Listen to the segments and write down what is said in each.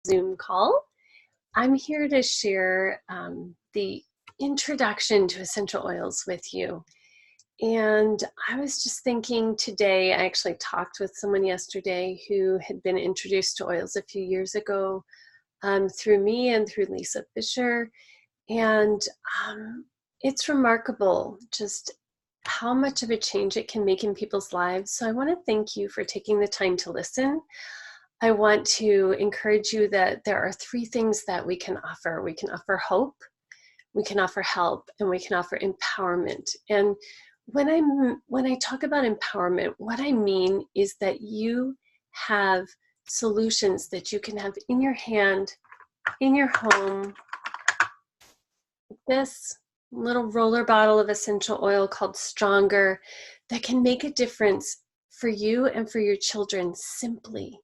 Zoom call. I'm here to share the introduction to essential oils with you. And I was just thinking today, I actually talked with someone yesterday who had been introduced to oils a few years ago through me and through Lisa Fisher. And it's remarkable just how much of a change it can make in people's lives. So I want to thank you for taking the time to listen. I want to encourage you that there are three things that we can offer. We can offer hope, we can offer help, and we can offer empowerment. And when I talk about empowerment, what I mean is that you have solutions that you can have in your hand, in your home. This little roller bottle of essential oil called Stronger that can make a difference for you and for your children simply,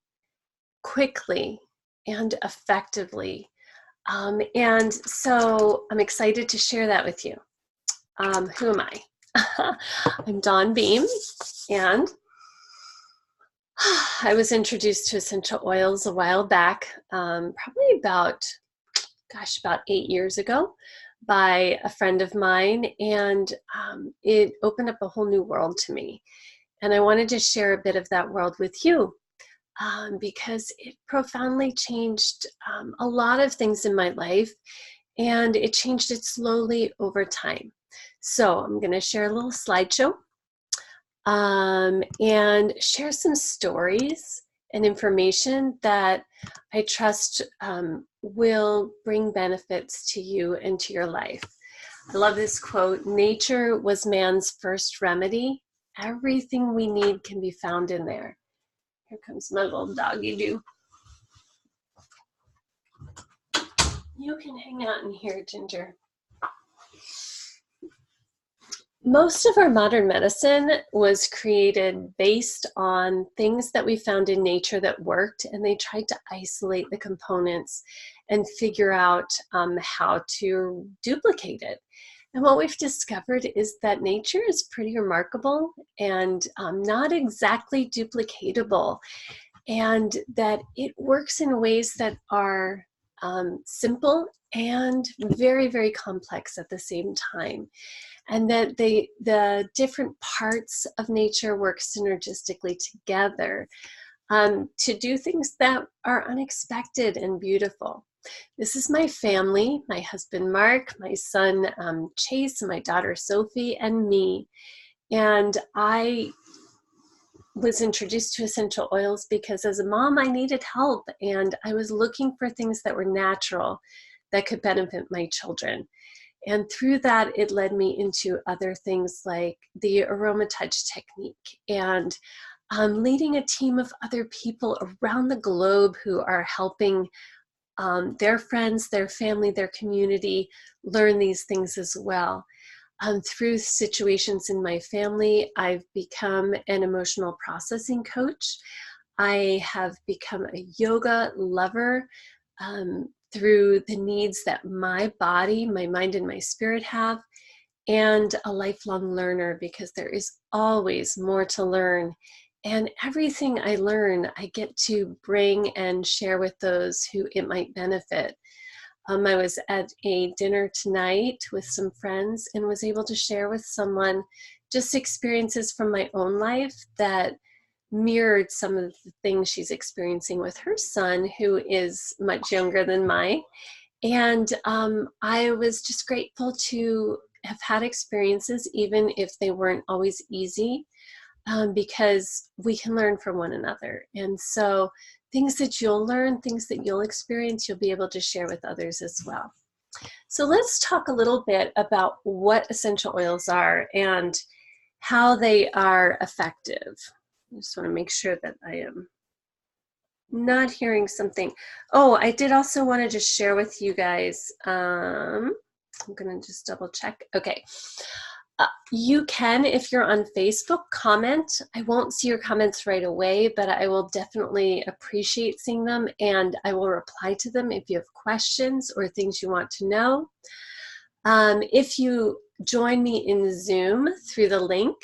quickly, and effectively. And so I'm excited to share that with you. Who am I? I'm Dawn Beam, and I was introduced to essential oils a while back, probably about 8 years ago, by a friend of mine, and it opened up a whole new world to me. And I wanted to share a bit of that world with you. Because it profoundly changed a lot of things in my life, and it changed it slowly over time. So I'm going to share a little slideshow and share some stories and information that I trust will bring benefits to you and to your life. I love this quote: "Nature was man's first remedy. Everything we need can be found in there." Here comes my little doggy do. You can hang out in here, Ginger. Most of our modern medicine was created based on things that we found in nature that worked, and they tried to isolate the components and figure out how to duplicate it. And what we've discovered is that nature is pretty remarkable and not exactly duplicatable, and that it works in ways that are simple and very, very complex at the same time. And that the different parts of nature work synergistically together to do things that are unexpected and beautiful. This is my family: my husband Mark, my son Chase, my daughter Sophie, and me. And I was introduced to essential oils because as a mom I needed help, and I was looking for things that were natural that could benefit my children. And through that, it led me into other things like the Aroma Touch technique and leading a team of other people around the globe who are helping their friends, their family, their community learn these things as well. Through situations in my family, I've become an emotional processing coach. I have become a yoga lover through the needs that my body, my mind, and my spirit have, and a lifelong learner because there is always more to learn. And everything I learn, I get to bring and share with those who it might benefit. I was at a dinner tonight with some friends and was able to share with someone just experiences from my own life that mirrored some of the things she's experiencing with her son, who is much younger than mine. And I was just grateful to have had experiences, even if they weren't always easy, because we can learn from one another. And so things that you'll learn, things that you'll experience, you'll be able to share with others as well. So let's talk a little bit about what essential oils are and how they are effective. I just want to make sure that I am not hearing something. Oh, I did also want to just share with you guys. I'm going to just double check. Okay. You can, if you're on Facebook, comment. I won't see your comments right away, but I will definitely appreciate seeing them, and I will reply to them if you have questions or things you want to know. If you join me in Zoom through the link,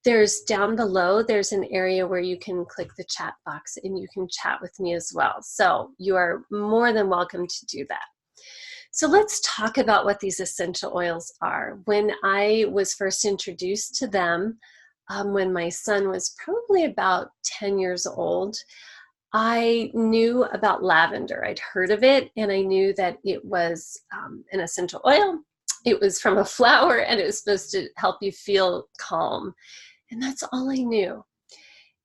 there's down below, there's an area where you can click the chat box and you can chat with me as well. So you are more than welcome to do that. So let's talk about what these essential oils are. When I was first introduced to them, when my son was probably about 10 years old, I knew about lavender. I'd heard of it, and I knew that it was an essential oil. It was from a flower, and it was supposed to help you feel calm. And that's all I knew.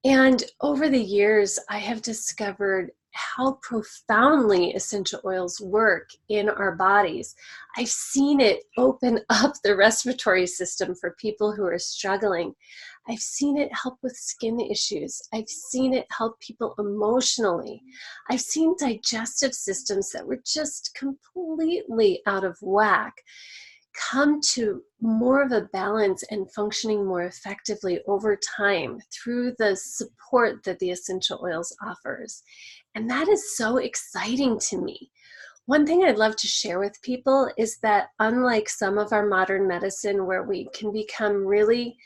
And over the years, I have discovered how profoundly essential oils work in our bodies. I've seen it open up the respiratory system for people who are struggling. I've seen it help with skin issues. I've seen it help people emotionally. I've seen digestive systems that were just completely out of whack come to more of a balance and functioning more effectively over time through the support that the essential oils offers. And that is so exciting to me. One thing I'd love to share with people is that unlike some of our modern medicine where we can become really,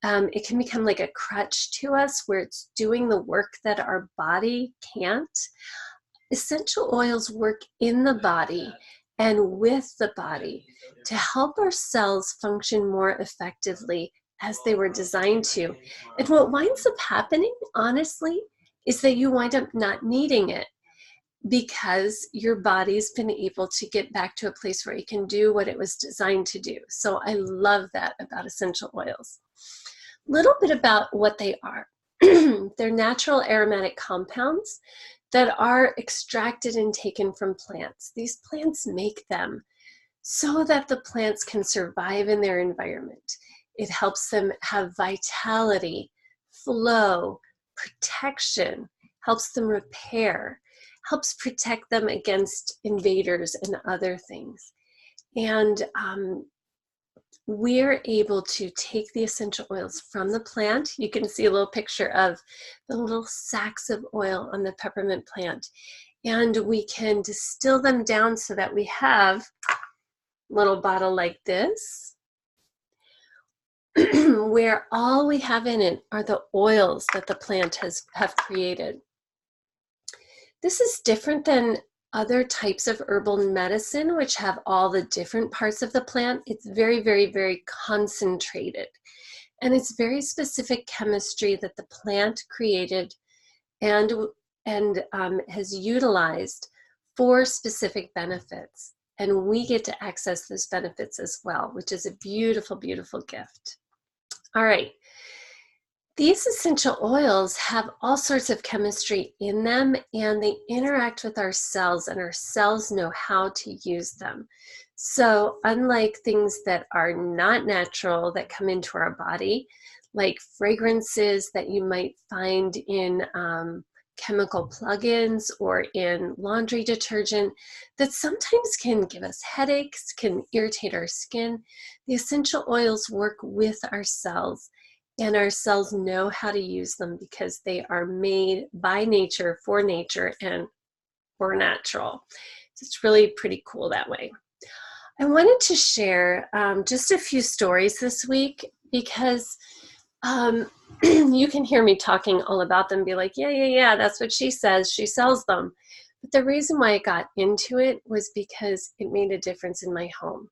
it can become like a crutch to us where it's doing the work that our body can't, essential oils work in the body and with the body to help our cells function more effectively as they were designed to. And what winds up happening, honestly, is that you wind up not needing it because your body's been able to get back to a place where it can do what it was designed to do. So I love that about essential oils. A little bit about what they are. They're natural aromatic compounds that are extracted and taken from plants. These plants make them so that the plants can survive in their environment. It helps them have vitality, flow, protection, helps them repair, helps protect them against invaders and other things. And we're able to take the essential oils from the plant. You can see a little picture of the little sacks of oil on the peppermint plant. And we can distill them down so that we have a little bottle like this, where all we have in it are the oils that the plant have created. This is different than other types of herbal medicine, which have all the different parts of the plant. It's very, very, very concentrated. And it's very specific chemistry that the plant created and has utilized for specific benefits. And we get to access those benefits as well, which is a beautiful, beautiful gift. All right. These essential oils have all sorts of chemistry in them, and they interact with our cells, and our cells know how to use them. So unlike things that are not natural that come into our body, like fragrances that you might find in chemical plugins or in laundry detergent that sometimes can give us headaches, can irritate our skin, the essential oils work with our cells. And our cells know how to use them because they are made by nature, for nature, and for natural. So it's really pretty cool that way. I wanted to share just a few stories this week because you can hear me talking all about them, be like, yeah, that's what she says. She sells them. But the reason why I got into it was because it made a difference in my home.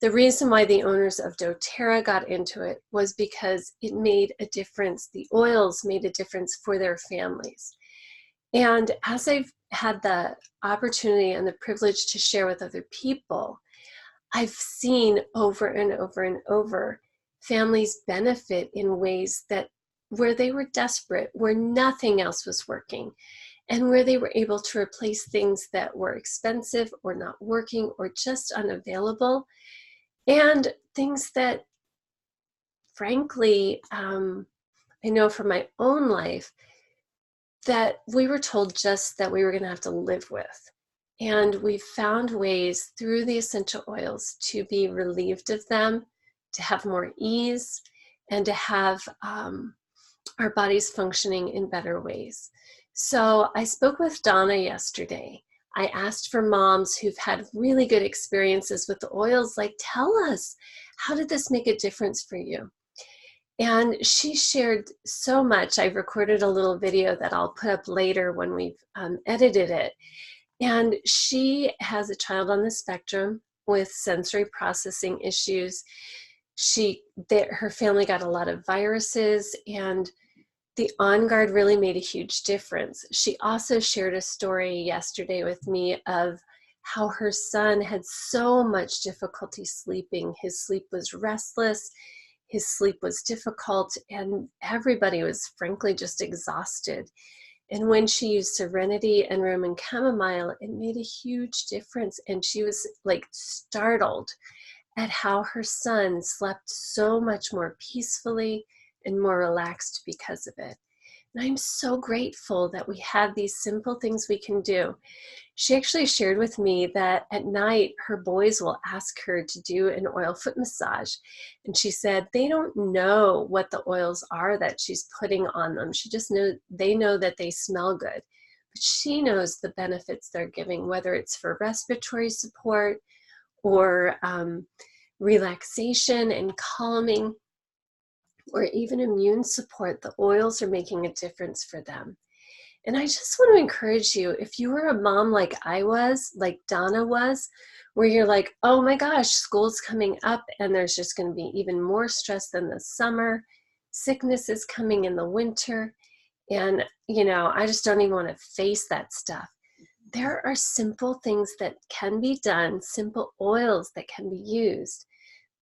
The reason why the owners of doTERRA got into it was because it made a difference. The oils made a difference for their families. And as I've had the opportunity and the privilege to share with other people, I've seen over and over and over families benefit in ways that where they were desperate, where nothing else was working, and where they were able to replace things that were expensive or not working or just unavailable. And things that, frankly, I know from my own life that we were told just that we were going to have to live with. And we found ways through the essential oils to be relieved of them, to have more ease, and to have our bodies functioning in better ways. So I spoke with Donna yesterday. I asked for moms who've had really good experiences with the oils, like, tell us, how did this make a difference for you? And she shared so much. I've recorded a little video that I'll put up later when we've edited it. And she has a child on the spectrum with sensory processing issues. Her family got a lot of viruses, and the On Guard really made a huge difference. She also shared a story yesterday with me of how her son had so much difficulty sleeping. His sleep was restless, his sleep was difficult, and everybody was frankly just exhausted. And when she used Serenity and Roman Chamomile, it made a huge difference. And she was like startled at how her son slept so much more peacefully and more relaxed because of it. And I'm so grateful that we have these simple things we can do. She actually shared with me that at night her boys will ask her to do an oil foot massage. And she said they don't know what the oils are that she's putting on them. They know that they smell good. But she knows the benefits they're giving, whether it's for respiratory support or relaxation and calming, or even immune support. The oils are making a difference for them. And I just want to encourage you, if you were a mom like I was, like Donna was, where you're like, oh my gosh, school's coming up and there's just going to be even more stress than the summer, sickness is coming in the winter, and I just don't even want to face that stuff. There are simple things that can be done, simple oils that can be used,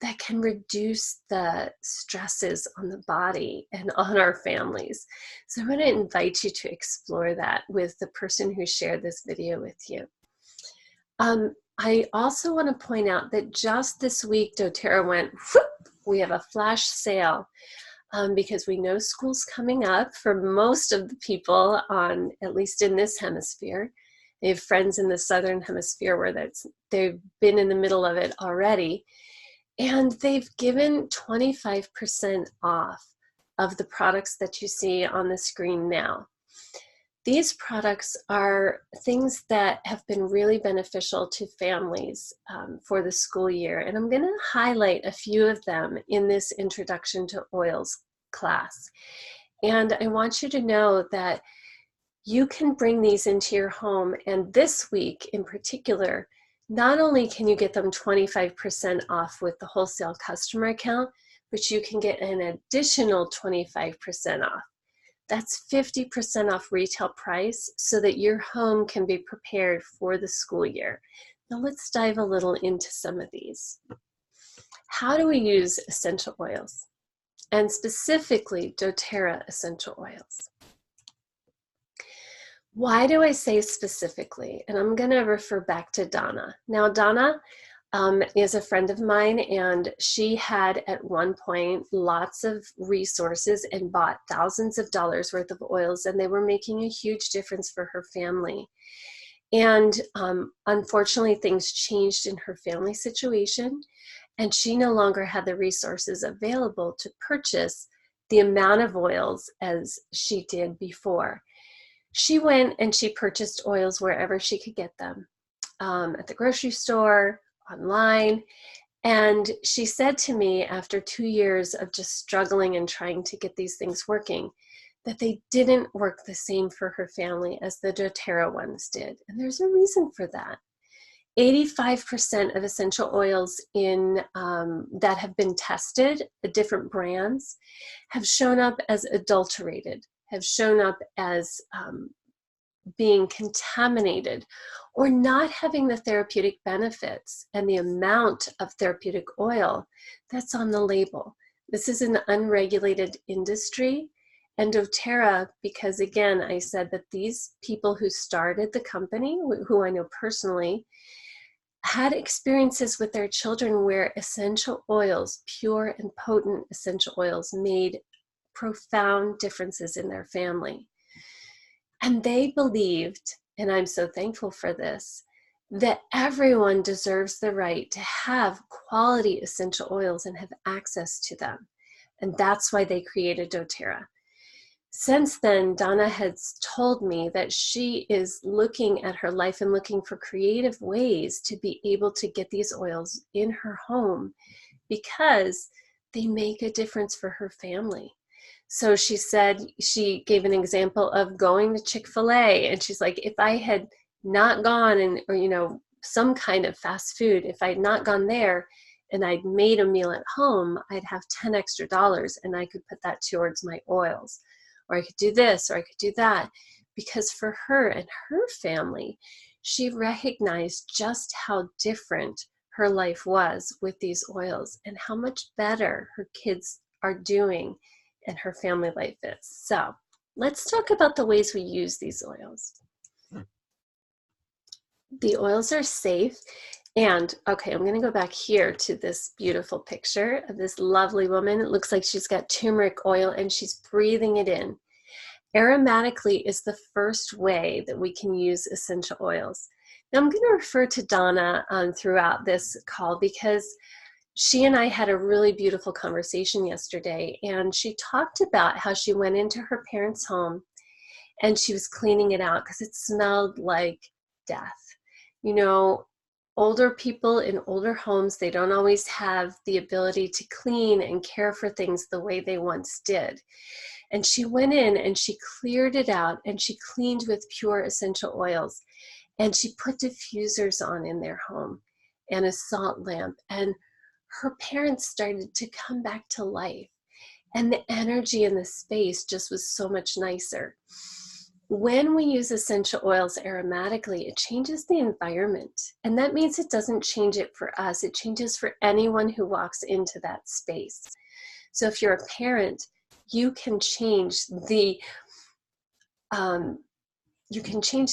that can reduce the stresses on the body and on our families. So I'm going to invite you to explore that with the person who shared this video with you. I also want to point out that just this week, doTERRA went, whoop, we have a flash sale because we know school's coming up for most of the people at least in this hemisphere. They have friends in the Southern Hemisphere where they've been in the middle of it already. And they've given 25% off of the products that you see on the screen now. These products are things that have been really beneficial to families for the school year. And I'm going to highlight a few of them in this Introduction to Oils class. And I want you to know that you can bring these into your home. And this week in particular, not only can you get them 25% off with the wholesale customer account, but you can get an additional 25% off. That's 50% off retail price so that your home can be prepared for the school year. Now let's dive a little into some of these. How do we use essential oils? And specifically doTERRA essential oils. Why do I say specifically? And I'm going to refer back to Donna. Now, Donna is a friend of mine, and she had at one point lots of resources and bought thousands of dollars worth of oils, and they were making a huge difference for her family. And unfortunately, things changed in her family situation, and she no longer had the resources available to purchase the amount of oils as she did before. She went and she purchased oils wherever she could get them, at the grocery store, online. And she said to me after 2 years of just struggling and trying to get these things working, that they didn't work the same for her family as the doTERRA ones did. And there's a reason for that. 85% of essential oils that have been tested, the different brands, have shown up as adulterated, have shown up as being contaminated, or not having the therapeutic benefits and the amount of therapeutic oil that's on the label. This is an unregulated industry. And doTERRA, because again, I said that these people who started the company, who I know personally, had experiences with their children where essential oils, pure and potent essential oils, made profound differences in their family. And they believed, and I'm so thankful for this, that everyone deserves the right to have quality essential oils and have access to them. And that's why they created doTERRA. Since then, Donna has told me that she is looking at her life and looking for creative ways to be able to get these oils in her home, because they make a difference for her family. So she said, she gave an example of going to Chick-fil-A, and she's like, if I had not gone or some kind of fast food, if I had not gone there and I'd made a meal at home, I'd have $10 extra, and I could put that towards my oils, or I could do this, or I could do that. Because for her and her family, she recognized just how different her life was with these oils and how much better her kids are doing and her family life is. So let's talk about the ways we use these oils. The oils are safe. And okay, I'm going to go back here to this beautiful picture of this lovely woman. It looks like she's got turmeric oil and she's breathing it in. Aromatically is the first way that we can use essential oils. Now I'm going to refer to Donna throughout this call because she and I had a really beautiful conversation yesterday, and she talked about how she went into her parents' home and she was cleaning it out because it smelled like death. Older people in older homes, they don't always have the ability to clean and care for things the way they once did. And she went in and she cleared it out, and she cleaned with pure essential oils. And she put diffusers on in their home and a salt lamp. And her parents started to come back to life. And the energy in the space just was so much nicer. When we use essential oils aromatically, it changes the environment. And that means it doesn't change it for us. It changes for anyone who walks into that space. So if you're a parent, you can change the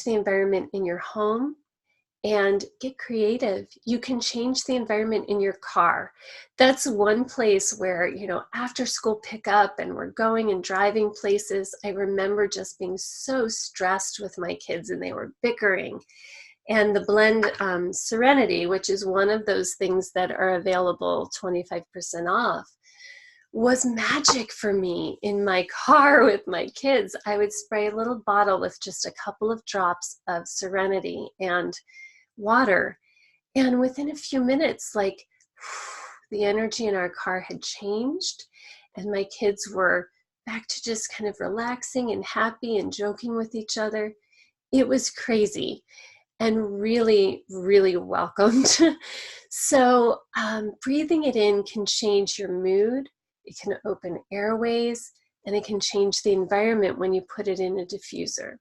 environment in your home and get creative. You can change the environment in your car. That's one place where, after school pickup and we're going and driving places, I remember just being so stressed with my kids and they were bickering. And the blend Serenity, which is one of those things that are available 25% off, was magic for me in my car with my kids. I would spray a little bottle with just a couple of drops of Serenity and water, and within a few minutes, the energy in our car had changed, and my kids were back to just kind of relaxing and happy and joking with each other. It was crazy and really, really welcomed. So breathing it in can change your mood. It can open airways, and it can change the environment when you put it in a diffuser.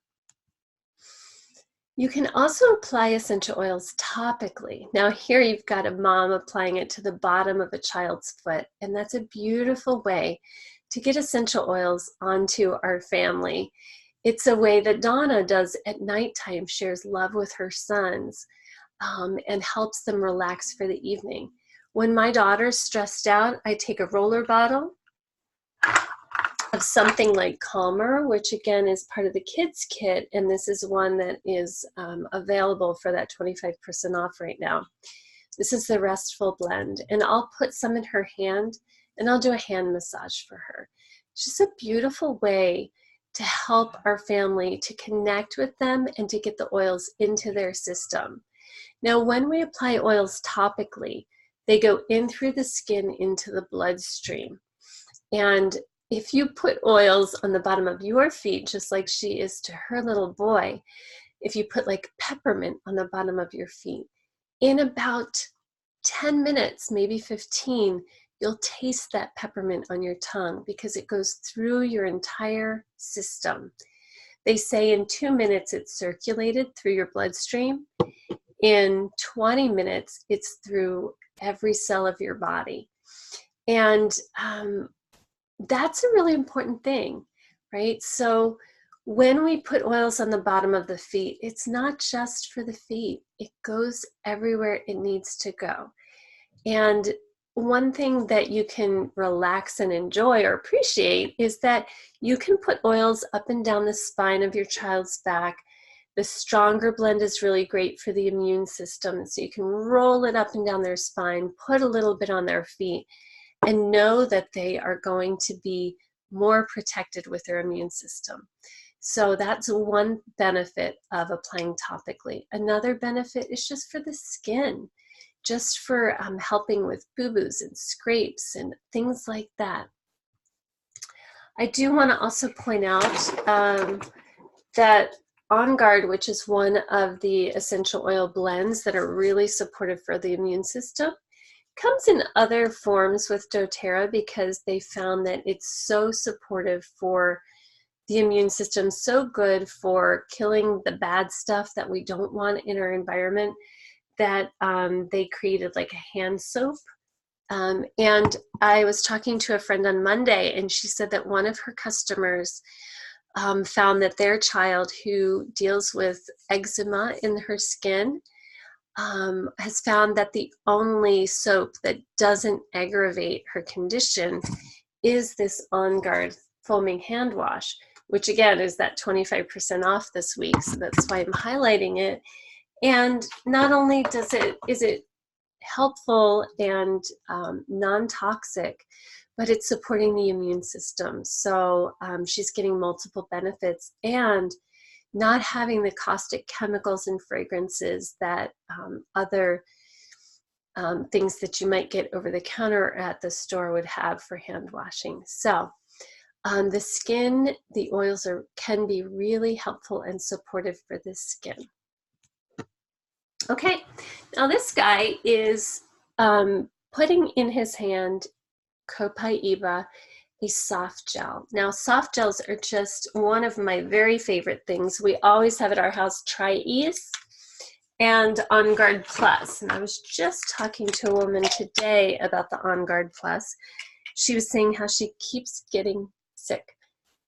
You can also apply essential oils topically. Now here you've got a mom applying it to the bottom of a child's foot, and that's a beautiful way to get essential oils onto our family. It's a way that Donna does at nighttime, shares love with her sons, and helps them relax for the evening. When my daughter's stressed out, I take a roller bottle of something like Calmer, which again is part of the kids kit, and this is one that is available for that 25% off right now. This is the Restful Blend, and I'll put some in her hand and I'll do a hand massage for her. It's just a beautiful way to help our family to connect with them and to get the oils into their system. Now when we apply oils topically, they go in through the skin into the bloodstream. And if you put oils on the bottom of your feet, just like she is to her little boy, if you put like peppermint on the bottom of your feet, in about 10 minutes, maybe 15, you'll taste that peppermint on your tongue because it goes through your entire system. They say in 2 minutes it's circulated through your bloodstream. In 20 minutes, it's through every cell of your body. And that's a really important thing, right? So when we put oils on the bottom of the feet, it's not just for the feet. It goes everywhere it needs to go. And one thing that you can relax and enjoy or appreciate is that you can put oils up and down the spine of your child's back. The Stronger blend is really great for the immune system. So you can roll it up and down their spine, put a little bit on their feet, and know that they are going to be more protected with their immune system. So that's one benefit of applying topically. Another benefit is just for the skin. just for helping with boo-boos and scrapes and things like that. I do want to also point out that On Guard, which is one of the essential oil blends that are really supportive for the immune system, comes in other forms with doTERRA because they found that it's so supportive for the immune system, so good for killing the bad stuff that we don't want in our environment, that they created like a hand soap. And I was talking to a friend on Monday, and she said that one of her customers found that their child who deals with eczema in her skin has found that the only soap that doesn't aggravate her condition is this On Guard foaming hand wash, which again is that 25% off this week. So that's why I'm highlighting it. And not only is it helpful and non-toxic, but it's supporting the immune system. So she's getting multiple benefits and not having the caustic chemicals and fragrances that other things that you might get over the counter at the store would have for hand washing. So the skin, the oils can be really helpful and supportive for the skin. Okay, now this guy is putting in his hand Copaiba, a soft gel. Now soft gels are just one of my very favorite things. We always have at our house Tri-Ease and On Guard Plus. And I was just talking to a woman today about the On Guard Plus. She was saying how she keeps getting sick.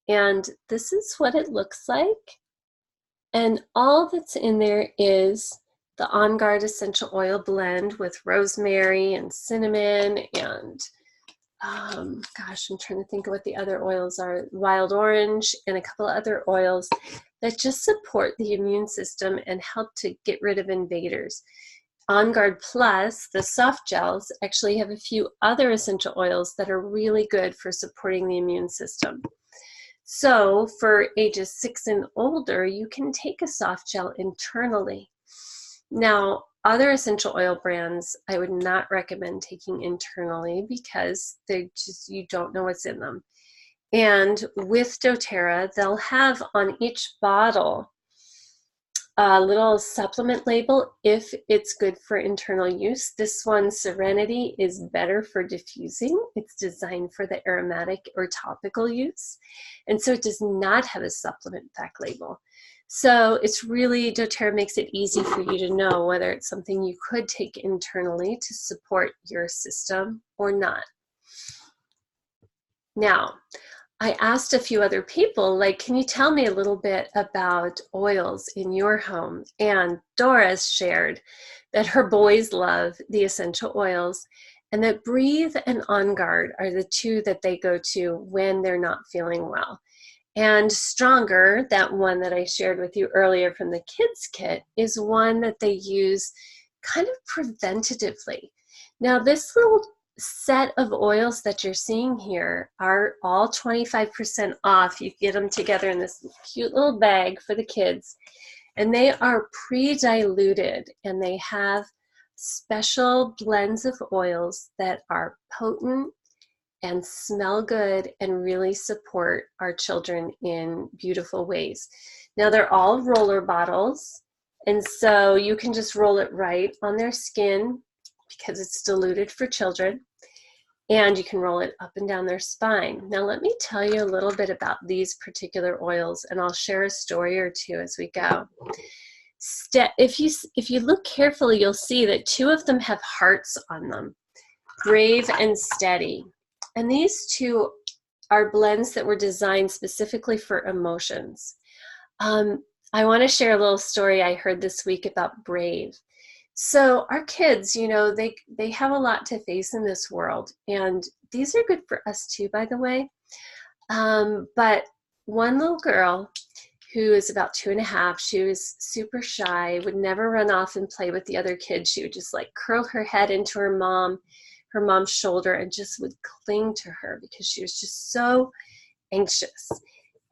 And this is what it looks like. And all that's in there is the On Guard essential oil blend with rosemary and cinnamon and gosh, I'm trying to think of what the other oils are, wild orange and a couple of other oils that just support the immune system and help to get rid of invaders. On Guard Plus, the soft gels, actually have a few other essential oils that are really good for supporting the immune system. So for ages 6 and older, you can take a soft gel internally. Now, other essential oil brands, I would not recommend taking internally because you don't know what's in them. And with doTERRA, they'll have on each bottle a little supplement label if it's good for internal use. This one, Serenity, is better for diffusing. It's designed for the aromatic or topical use. And so it does not have a supplement fact label. So it's really, doTERRA makes it easy for you to know whether it's something you could take internally to support your system or not. Now, I asked a few other people, like, can you tell me a little bit about oils in your home? And Doris shared that her boys love the essential oils and that Breathe and On Guard are the two that they go to when they're not feeling well. And Stronger, that one that I shared with you earlier from the kids kit, is one that they use kind of preventatively. Now this little set of oils that you're seeing here are all 25% off. You get them together in this cute little bag for the kids, and they are pre-diluted, and they have special blends of oils that are potent and smell good and really support our children in beautiful ways. Now they're all roller bottles, and so you can just roll it right on their skin because it's diluted for children, and you can roll it up and down their spine. Now let me tell you a little bit about these particular oils, and I'll share a story or two as we go. If you look carefully, you'll see that two of them have hearts on them, Brave and Steady. And these two are blends that were designed specifically for emotions. I want to share a little story I heard this week about Brave. So our kids, you know, they have a lot to face in this world, and these are good for us too, by the way. But one little girl who is about 2.5, she was super shy, would never run off and play with the other kids. She would just like curl her head into her mom's shoulder and just would cling to her because she was just so anxious.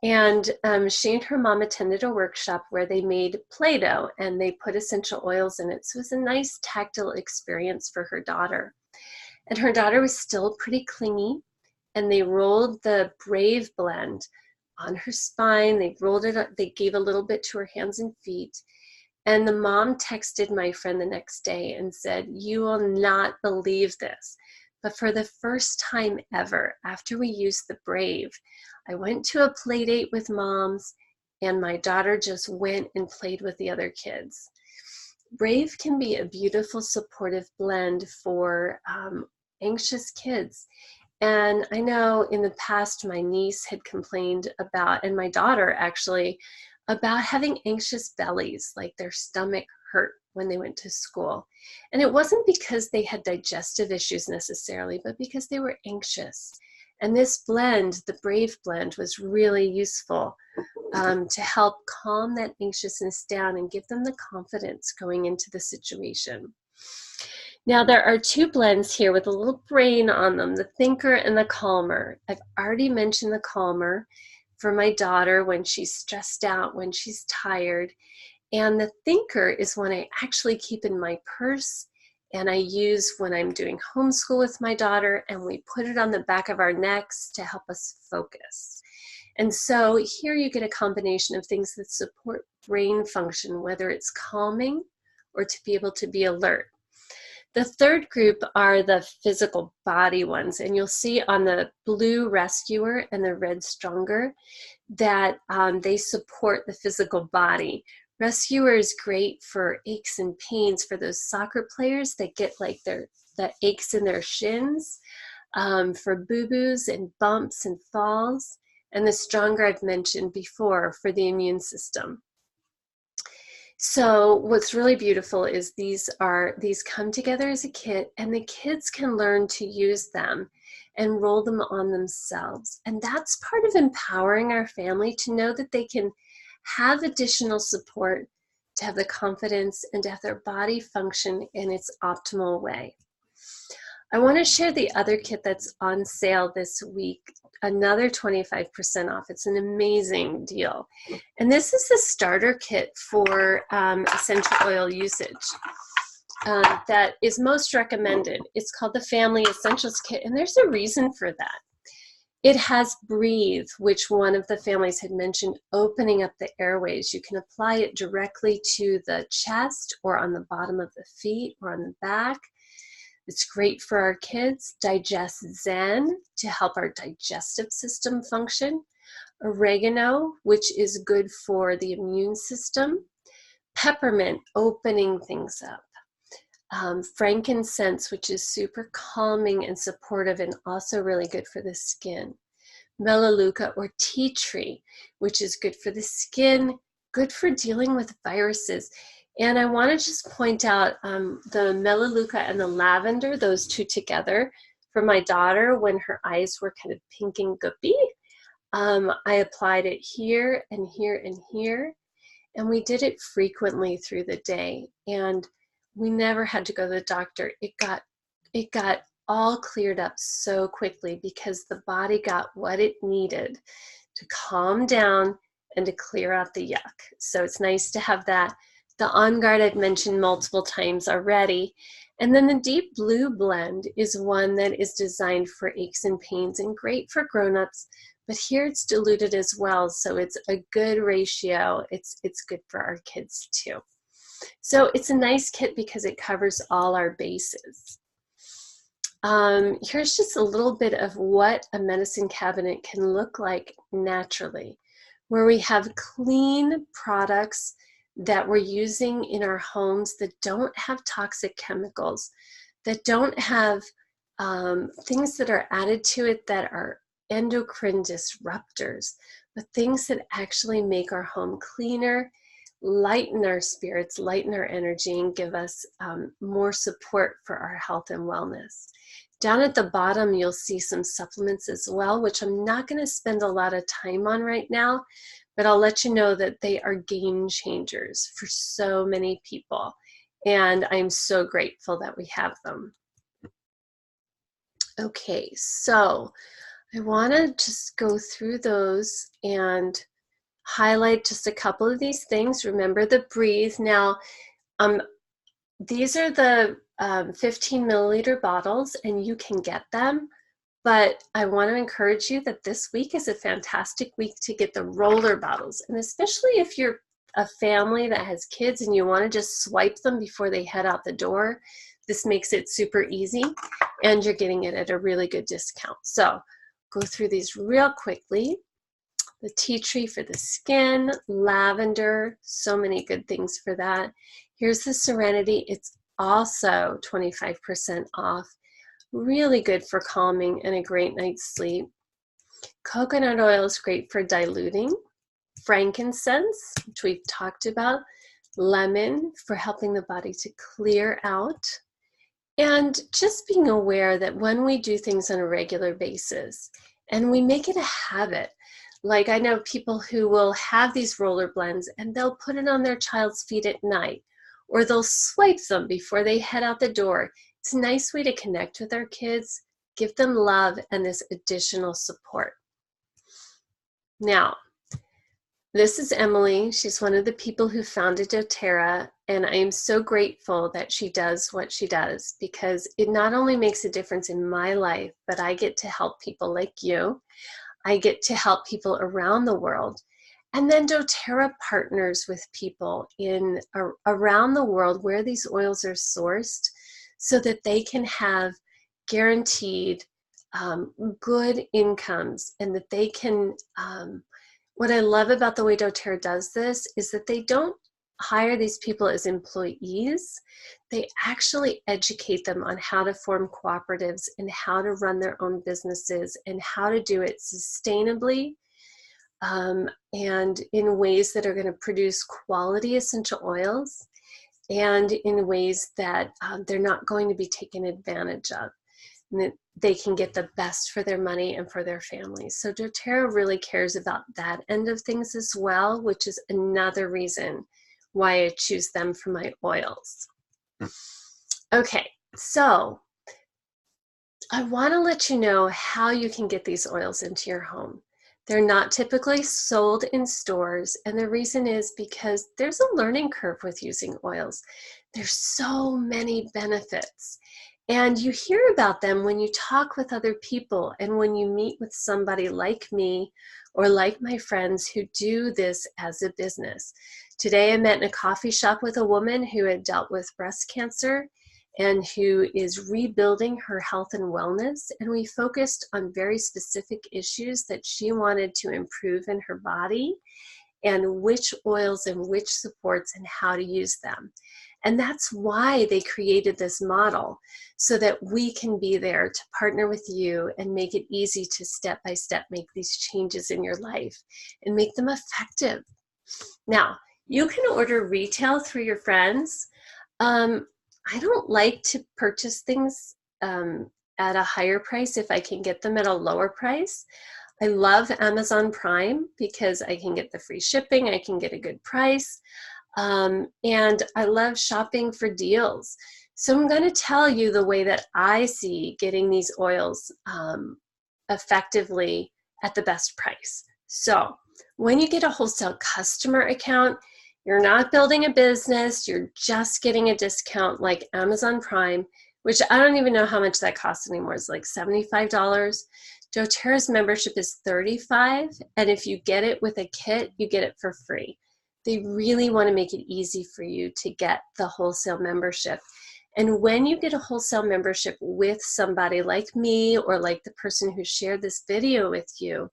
And she and her mom attended a workshop where they made Play-Doh and they put essential oils in it. So it was a nice tactile experience for her daughter. And her daughter was still pretty clingy, and they rolled the Brave blend on her spine. They rolled it up, they gave a little bit to her hands and feet. And the mom texted my friend the next day and said, "You will not believe this, but for the first time ever, after we used the Brave, I went to a play date with moms and my daughter just went and played with the other kids." Brave can be a beautiful supportive blend for anxious kids. And I know in the past, my niece had complained about, and my daughter actually, about having anxious bellies, like their stomach hurt when they went to school. And it wasn't because they had digestive issues necessarily, but because they were anxious. And this blend, the Brave blend, was really useful to help calm that anxiousness down and give them the confidence going into the situation. Now, there are two blends here with a little brain on them, the Thinker and the Calmer. I've already mentioned the Calmer for my daughter when she's stressed out, when she's tired. And the Thinker is one I actually keep in my purse and I use when I'm doing homeschool with my daughter, and we put it on the back of our necks to help us focus. And so here you get a combination of things that support brain function, whether it's calming or to be able to be alert. The third group are the physical body ones, and you'll see on the blue Rescuer and the red Stronger that they support the physical body. Rescuer is great for aches and pains for those soccer players that get like the aches in their shins, for boo-boos and bumps and falls. And the Stronger I've mentioned before for the immune system. So what's really beautiful is these come together as a kit, and the kids can learn to use them and roll them on themselves. And that's part of empowering our family to know that they can have additional support, to have the confidence, and to have their body function in its optimal way. I want to share the other kit that's on sale this week, another 25% off. It's an amazing deal. And this is the starter kit for essential oil usage that is most recommended. It's called the Family Essentials Kit, and there's a reason for that. It has Breathe, which one of the families had mentioned, opening up the airways. You can apply it directly to the chest or on the bottom of the feet or on the back. It's great for our kids. Digest Zen to help our digestive system function. Oregano, which is good for the immune system. Peppermint, opening things up. Frankincense, which is super calming and supportive and also really good for the skin. Melaleuca or tea tree, which is good for the skin, good for dealing with viruses. And I want to just point out the Melaleuca and the lavender, those two together, for my daughter when her eyes were kind of pink and guppy. I applied it here and here and here, and we did it frequently through the day. And we never had to go to the doctor. It got all cleared up so quickly because the body got what it needed to calm down and to clear out the yuck. So it's nice to have that. The On Guard I've mentioned multiple times already. And then the Deep Blue blend is one that is designed for aches and pains and great for grown-ups, but here it's diluted as well, so it's a good ratio. It's good for our kids too. So it's a nice kit because it covers all our bases. Here's just a little bit of what a medicine cabinet can look like naturally, where we have clean products that we're using in our homes that don't have toxic chemicals, that don't have things that are added to it that are endocrine disruptors, but things that actually make our home cleaner, lighten our spirits, lighten our energy, and give us more support for our health and wellness. Down at the bottom, you'll see some supplements as well, which I'm not going to spend a lot of time on right now, but I'll let you know that they are game changers for so many people. And I'm so grateful that we have them. Okay, so I want to just go through those and highlight just a couple of these things. Remember the breathe. Now, these are the 15 milliliter bottles, and you can get them. But I want to encourage you that this week is a fantastic week to get the roller bottles. And especially if you're a family that has kids and you want to just swipe them before they head out the door, this makes it super easy, and you're getting it at a really good discount. So go through these real quickly. The tea tree for the skin, lavender, so many good things for that. Here's the Serenity. It's also 25% off. Really good for calming and a great night's sleep. Coconut oil is great for diluting. Frankincense, which we've talked about. Lemon for helping the body to clear out. And just being aware that when we do things on a regular basis and we make it a habit, like I know people who will have these roller blends and they'll put it on their child's feet at night, or they'll swipe them before they head out the door. It's a nice way to connect with our kids, give them love and this additional support. Now, this is Emily. She's one of the people who founded doTERRA, and I am so grateful that she does what she does, because it not only makes a difference in my life, but I get to help people like you. I get to help people around the world. And then doTERRA partners with people around the world where these oils are sourced so that they can have guaranteed good incomes, and that they can, what I love about the way doTERRA does this is that they don't hire these people as employees. They actually educate them on how to form cooperatives and how to run their own businesses and how to do it sustainably, and in ways that are going to produce quality essential oils, and in ways that they're not going to be taken advantage of, and that they can get the best for their money and for their families. So doTERRA really cares about that end of things as well, which is another reason why I choose them for my oils. Okay, so I want to let you know how you can get these oils into your home. They're not typically sold in stores, and the reason is because there's a learning curve with using oils. There's so many benefits, and you hear about them when you talk with other people and when you meet with somebody like me or like my friends who do this as a business. Today I met in a coffee shop with a woman who had dealt with breast cancer and who is rebuilding her health and wellness. And we focused on very specific issues that she wanted to improve in her body, and which oils and which supports and how to use them. And that's why they created this model, so that we can be there to partner with you and make it easy to step by step make these changes in your life and make them effective. Now, you can order retail through your friends. I don't like to purchase things at a higher price if I can get them at a lower price. I love Amazon Prime because I can get the free shipping, I can get a good price, and I love shopping for deals. So I'm going to tell you the way that I see getting these oils effectively at the best price. So when you get a wholesale customer account, you're not building a business, you're just getting a discount like Amazon Prime, which I don't even know how much that costs anymore. It's like $75. doTERRA's membership is $35, and if you get it with a kit, you get it for free. They really want to make it easy for you to get the wholesale membership. And when you get a wholesale membership with somebody like me or like the person who shared this video with you,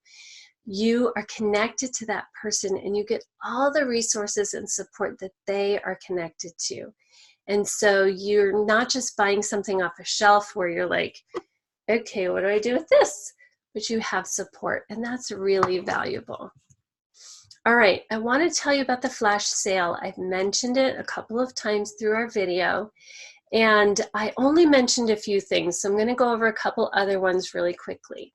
you are connected to that person and you get all the resources and support that they are connected to. And so you're not just buying something off a shelf where you're like, okay, what do I do with this? But you have support, and that's really valuable. All right, I want to tell you about the flash sale. I've mentioned it a couple of times through our video, and I only mentioned a few things, so I'm going to go over a couple other ones really quickly.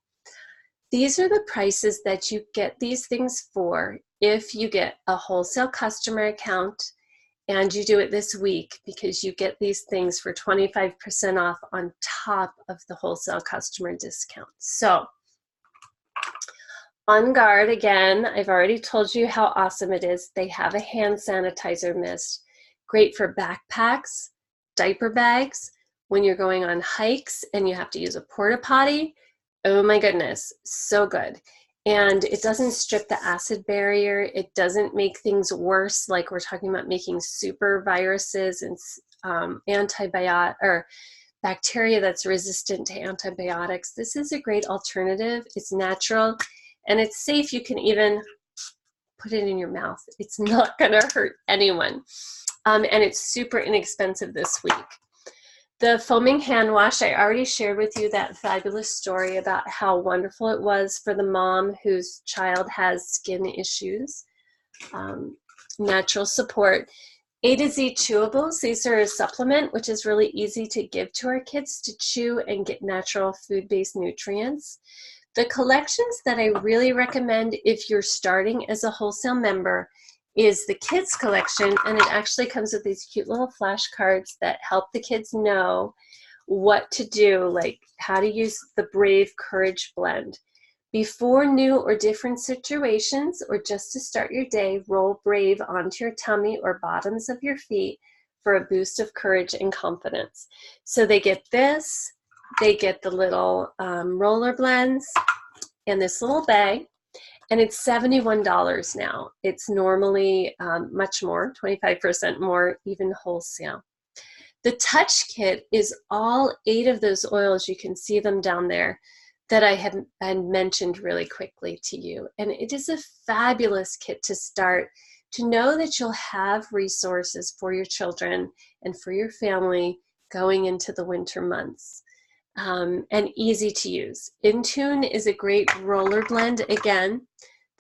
These are the prices that you get these things for if you get a wholesale customer account and you do it this week, because you get these things for 25% off on top of the wholesale customer discount. So On Guard, again, I've already told you how awesome it is. They have a hand sanitizer mist, great for backpacks, diaper bags, when you're going on hikes and you have to use a porta potty. Oh my goodness, so good. And it doesn't strip the acid barrier. It doesn't make things worse, like we're talking about making super viruses and antibiotic or bacteria that's resistant to antibiotics. This is a great alternative. It's natural and it's safe. You can even put it in your mouth. It's not going to hurt anyone. And it's super inexpensive this week. The foaming hand wash, I already shared with you that fabulous story about how wonderful it was for the mom whose child has skin issues. Natural support. A to Z chewables, these are a supplement which is really easy to give to our kids to chew and get natural food-based nutrients. The collections that I really recommend if you're starting as a wholesale member is the kids collection, and it actually comes with these cute little flashcards that help the kids know what to do, like how to use the Brave Courage blend. Before new or different situations, or just to start your day, roll Brave onto your tummy or bottoms of your feet for a boost of courage and confidence. So they get this, they get the little roller blends and this little bag, and it's $71 now. It's normally much more, 25% more, even wholesale. The Touch Kit is all 8 of those oils, you can see them down there, that I had mentioned really quickly to you. And it is a fabulous kit to start, to know that you'll have resources for your children and for your family going into the winter months. And easy to use. Intune is a great roller blend, again,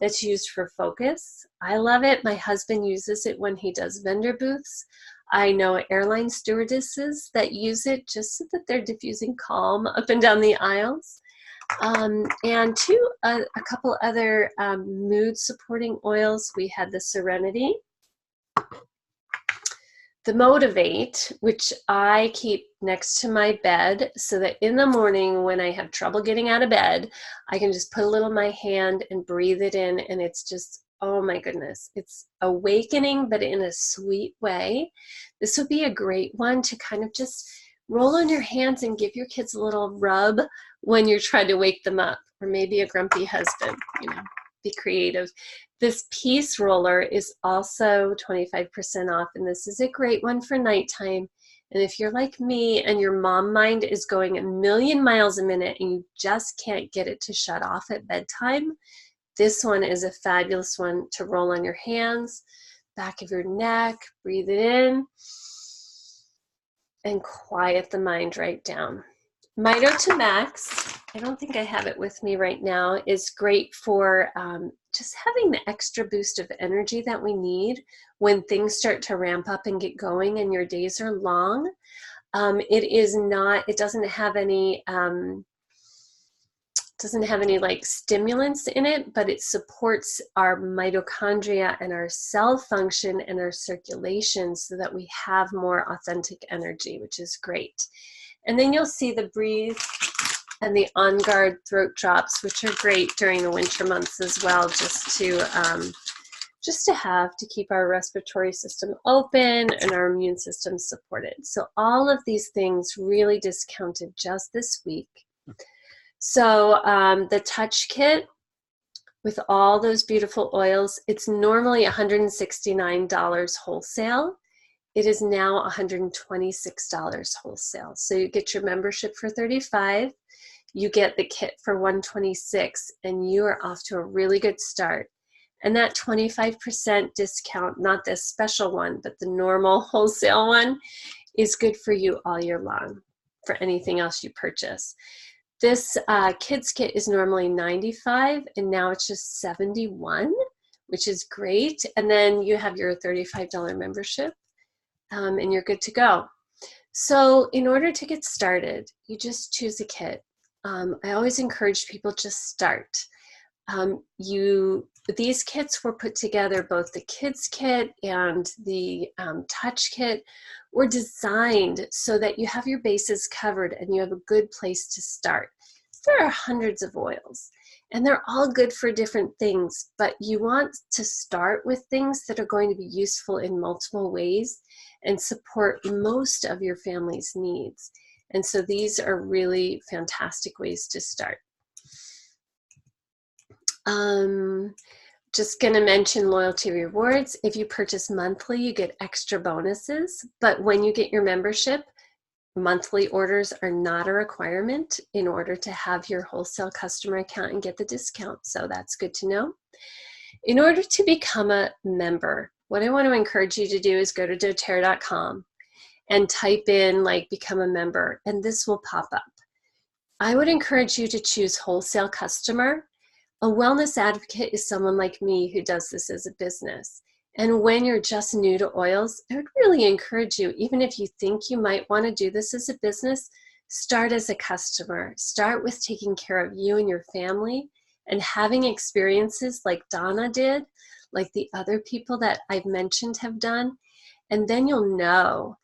that's used for focus. I love it. My husband uses it when he does vendor booths. I know airline stewardesses that use it just so that they're diffusing calm up and down the aisles. And a couple other mood supporting oils. We had the Serenity, the Motivate, which I keep next to my bed so that in the morning when I have trouble getting out of bed, I can just put a little in my hand and breathe it in, and it's just, oh my goodness, it's awakening, but in a sweet way. This would be a great one to kind of just roll on your hands and give your kids a little rub when you're trying to wake them up, or maybe a grumpy husband, be creative. This Peace Roller is also 25% off, and this is a great one for nighttime. And if you're like me and your mom mind is going a million miles a minute and you just can't get it to shut off at bedtime, this one is a fabulous one to roll on your hands, back of your neck, breathe it in, and quiet the mind right down. Mito to Max, I don't think I have it with me right now, is great for just having the extra boost of energy that we need when things start to ramp up and get going and your days are long. It doesn't have any like stimulants in it, but it supports our mitochondria and our cell function and our circulation so that we have more authentic energy, which is great. And then you'll see the Breathe and the On Guard throat drops, which are great during the winter months as well, just to have to keep our respiratory system open and our immune system supported. So all of these things really discounted just this week. So the Touch Kit with all those beautiful oils, it's normally $169 wholesale. It is now $126 wholesale. So you get your membership for $35, you get the kit for $126, and you are off to a really good start. And that 25% discount, not this special one, but the normal wholesale one, is good for you all year long for anything else you purchase. This kids kit is normally $95, and now it's just $71, which is great. And then you have your $35 membership. And you're good to go. So in order to get started, you just choose a kit. I always encourage people just start. These kits were put together, both the kids kit and the Touch Kit were designed so that you have your bases covered and you have a good place to start. There are hundreds of oils. And they're all good for different things, but you want to start with things that are going to be useful in multiple ways and support most of your family's needs. And so these are really fantastic ways to start. Just going to mention loyalty rewards. If you purchase monthly, you get extra bonuses, but when you get your membership, monthly orders are not a requirement in order to have your wholesale customer account and get the discount. So that's good to know. In order to become a member, what I want to encourage you to do is go to doterra.com and type in like become a member, and this will pop up. I would encourage you to choose wholesale customer. A wellness advocate is someone like me who does this as a business. And when you're just new to oils, I would really encourage you, even if you think you might want to do this as a business, start as a customer. Start with taking care of you and your family and having experiences like Donna did, like the other people that I've mentioned have done, and then you'll know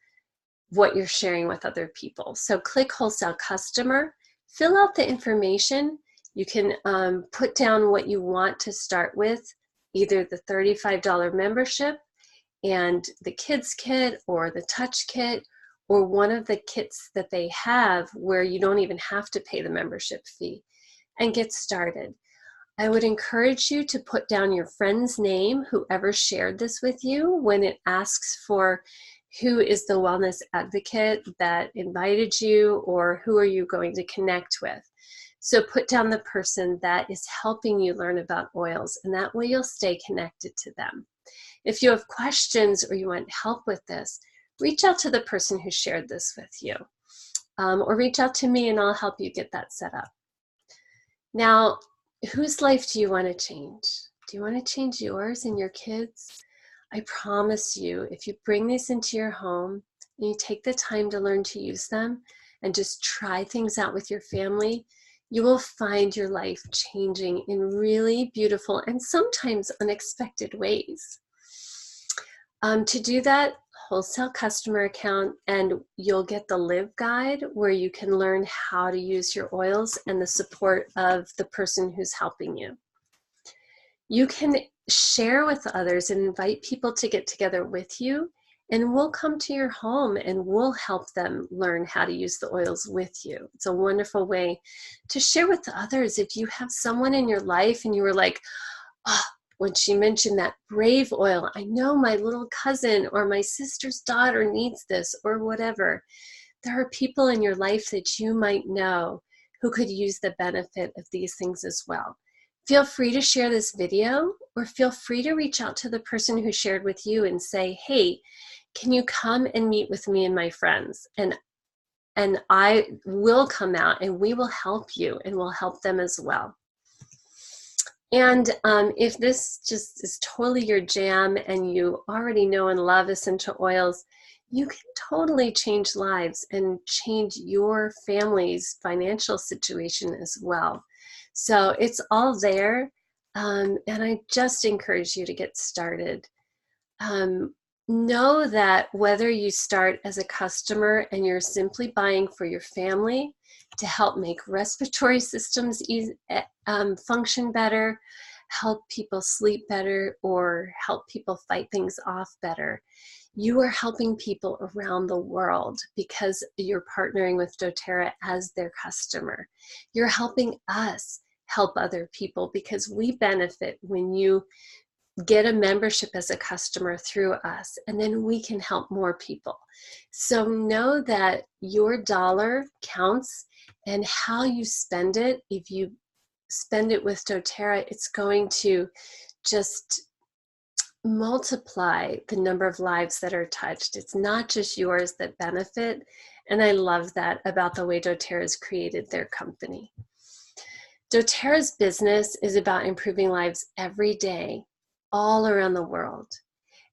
what you're sharing with other people. So click wholesale customer, fill out the information. You can put down what you want to start with, either the $35 membership and the kids kit or the touch kit, or one of the kits that they have where you don't even have to pay the membership fee, and get started. I would encourage you to put down your friend's name, whoever shared this with you, when it asks for who is the wellness advocate that invited you, or who are you going to connect with. So put down the person that is helping you learn about oils, and that way you'll stay connected to them. If you have questions or you want help with this, reach out to the person who shared this with you, or reach out to me and I'll help you get that set up. Now, whose life do you want to change? Do you want to change yours and your kids? I promise you, if you bring these into your home and you take the time to learn to use them and just try things out with your family, you will find your life changing in really beautiful and sometimes unexpected ways. To do that, wholesale customer account, and you'll get the Live Guide where you can learn how to use your oils and the support of the person who's helping you. You can share with others and invite people to get together with you, and we'll come to your home and we'll help them learn how to use the oils with you. It's a wonderful way to share with others. If you have someone in your life and you were like, oh, when she mentioned that Brave oil, I know my little cousin or my sister's daughter needs this, or whatever. There are people in your life that you might know who could use the benefit of these things as well. Feel free to share this video, or feel free to reach out to the person who shared with you and say, hey, can you come and meet with me and my friends? And I will come out and we will help you, and we'll help them as well. And if this just is totally your jam and you already know and love essential oils, you can totally change lives and change your family's financial situation as well. So it's all there, and I just encourage you to get started. Know that whether you start as a customer and you're simply buying for your family to help make respiratory systems function better, help people sleep better, or help people fight things off better, you are helping people around the world because you're partnering with doTERRA as their customer. You're helping us help other people because we benefit when you get a membership as a customer through us, and then we can help more people. So know that your dollar counts, and how you spend it, if you spend it with doTERRA, it's going to just multiply the number of lives that are touched. It's not just yours that benefit, and I love that about the way doTERRA has created their company. doTERRA's business is about improving lives every day, all around the world.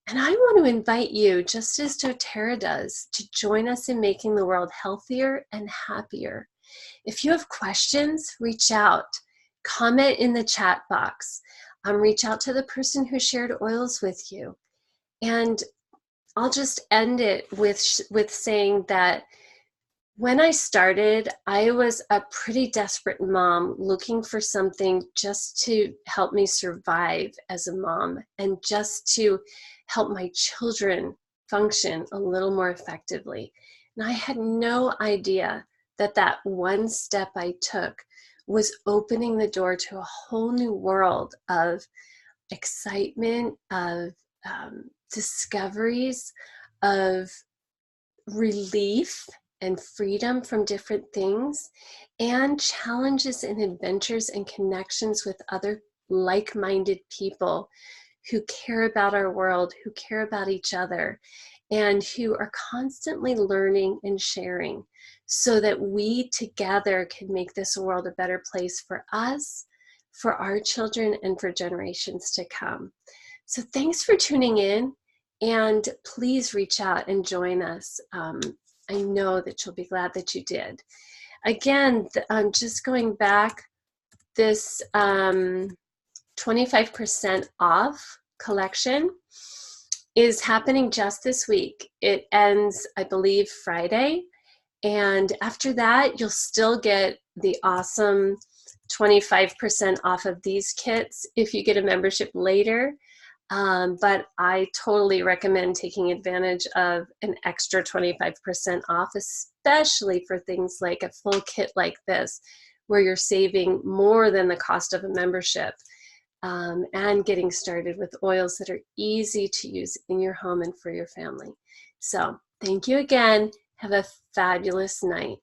And I want to invite you, just as doTERRA does, to join us in making the world healthier and happier. If you have questions, reach out. Comment in the chat box. Reach out to the person who shared oils with you. And I'll just end it with saying that When I started, I was a pretty desperate mom looking for something just to help me survive as a mom and just to help my children function a little more effectively. And I had no idea that that one step I took was opening the door to a whole new world of excitement, of discoveries, of relief and freedom from different things, and challenges and adventures and connections with other like-minded people who care about our world, who care about each other, and who are constantly learning and sharing so that we together can make this world a better place for us, for our children, and for generations to come. So thanks for tuning in, and please reach out and join us. I know that you'll be glad that you did. Again, I'm just going back, this 25% off collection is happening just this week. It ends, I believe, Friday. And after that, you'll still get the awesome 25% off of these kits if you get a membership later. But I totally recommend taking advantage of an extra 25% off, especially for things like a full kit like this, where you're saving more than the cost of a membership, and getting started with oils that are easy to use in your home and for your family. So thank you again. Have a fabulous night.